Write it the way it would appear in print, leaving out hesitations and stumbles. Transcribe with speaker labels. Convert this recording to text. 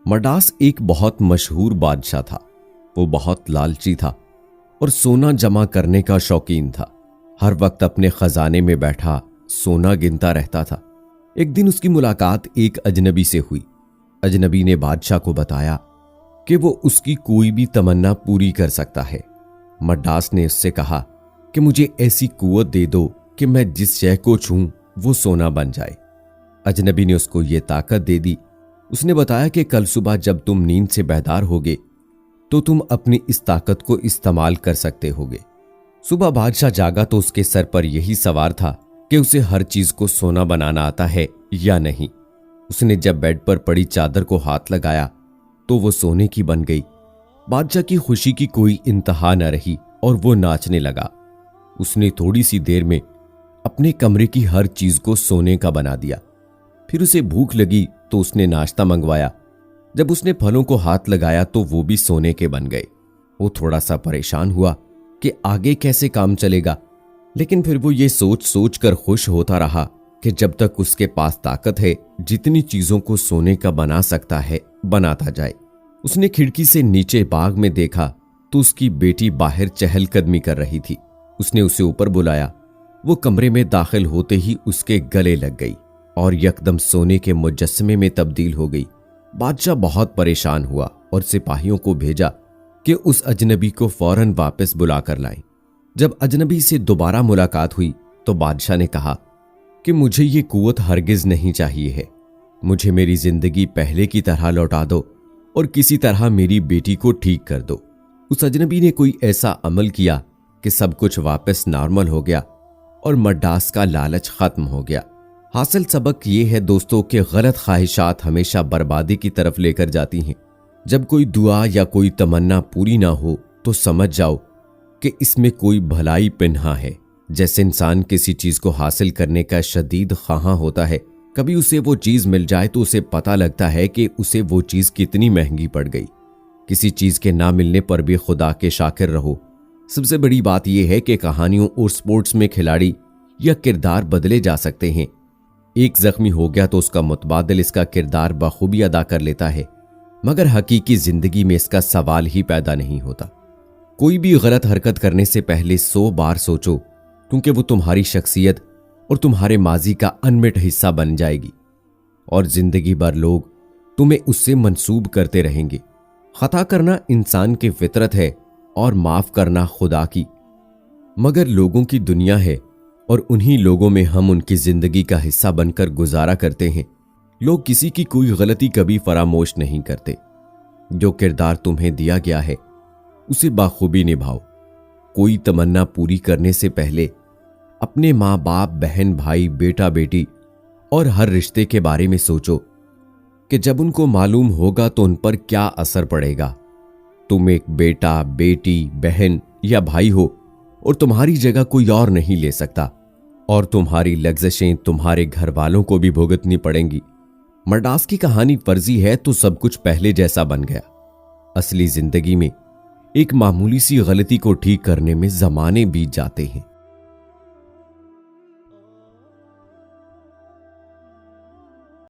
Speaker 1: मडास एक बहुत मशहूर बादशाह था। वो बहुत लालची था और सोना जमा करने का शौकीन था। हर वक्त अपने खजाने में बैठा सोना गिनता रहता था। एक दिन उसकी मुलाकात एक अजनबी से हुई। अजनबी ने बादशाह को बताया कि वो उसकी कोई भी तमन्ना पूरी कर सकता है। मडास ने उससे कहा कि मुझे ऐसी कुव्वत दे दो कि मैं जिस शय को छूं वो सोना बन जाए। अजनबी ने उसको ये ताकत दे दी। उसने बताया कि कल सुबह जब तुम नींद से बेदार होगे तो तुम अपनी इस ताकत को इस्तेमाल कर सकते होगे। सुबह बादशाह जागा तो उसके सर पर यही सवार था कि उसे हर चीज को सोना बनाना आता है या नहीं। उसने जब बेड पर पड़ी चादर को हाथ लगाया तो वो सोने की बन गई। बादशाह की खुशी की कोई इंतहा न रही और वो नाचने लगा। उसने थोड़ी सी देर में अपने कमरे की हर चीज को सोने का बना दिया। फिर उसे भूख लगी तो उसने नाश्ता मंगवाया। जब उसने फलों को हाथ लगाया तो वो भी सोने के बन गए। वो थोड़ा सा परेशान हुआ कि आगे कैसे काम चलेगा, लेकिन फिर वो ये सोच सोच कर खुश होता रहा कि जब तक उसके पास ताकत है जितनी चीजों को सोने का बना सकता है बनाता जाए। उसने खिड़की से नीचे बाग में देखा तो उसकी बेटी बाहर चहलकदमी कर रही थी। उसने उसे ऊपर बुलाया। वो कमरे में दाखिल होते ही उसके गले लग गई और यकदम सोने के मुजस्समे में तब्दील हो गई। बादशाह बहुत परेशान हुआ और सिपाहियों को भेजा कि उस अजनबी को फौरन वापस बुला कर लाएं। जब अजनबी से दोबारा मुलाकात हुई तो बादशाह ने कहा कि मुझे ये कुव्वत हरगिज नहीं चाहिए है। मुझे मेरी जिंदगी पहले की तरह लौटा दो और किसी तरह मेरी बेटी को ठीक कर दो। उस अजनबी ने कोई ऐसा अमल किया कि सब कुछ वापस नॉर्मल हो गया और मडास का लालच खत्म हो गया। हासिल सबक ये है दोस्तों कि गलत ख्वाहिशात हमेशा बर्बादी की तरफ लेकर जाती हैं। जब कोई दुआ या कोई तमन्ना पूरी ना हो तो समझ जाओ कि इसमें कोई भलाई पिन्हा है। जैसे इंसान किसी चीज को हासिल करने का शदीद ख्वाहां होता है, कभी उसे वो चीज मिल जाए तो उसे पता लगता है कि उसे वो चीज कितनी महंगी पड़ गई। किसी चीज के ना मिलने पर भी खुदा के शाकिर रहो। सबसे बड़ी बात यह है कि कहानियों और स्पोर्ट्स में खिलाड़ी या किरदार बदले जा सकते हैं। एक जख्मी हो गया तो उसका मुतबादिल इसका किरदार बखूबी अदा कर लेता है, मगर हकीकी जिंदगी में इसका सवाल ही पैदा नहीं होता। कोई भी गलत हरकत करने से पहले 100 बार सोचो, क्योंकि वो तुम्हारी शख्सियत और तुम्हारे माजी का अनमिट हिस्सा बन जाएगी और जिंदगी भर लोग तुम्हें उससे मंसूब करते रहेंगे। खता करना इंसान की फितरत है और माफ करना खुदा की, मगर लोगों की दुनिया है और उन्हीं लोगों में हम उनकी जिंदगी का हिस्सा बनकर गुजारा करते हैं। लोग किसी की कोई गलती कभी फरामोश नहीं करते। जो किरदार तुम्हें दिया गया है उसे बाखूबी निभाओ। कोई तमन्ना पूरी करने से पहले अपने माँ बाप, बहन भाई, बेटा बेटी और हर रिश्ते के बारे में सोचो कि जब उनको मालूम होगा तो उन पर क्या असर पड़ेगा। तुम एक बेटा, बेटी, बहन या भाई हो और तुम्हारी जगह कोई और नहीं ले सकता और तुम्हारी लग्ज़शें तुम्हारे घर वालों को भी भुगतनी पड़ेंगी। मडास की कहानी फर्जी है तो सब कुछ पहले जैसा बन गया। असली जिंदगी में एक मामूली सी गलती को ठीक करने में ज़माने बीत जाते हैं।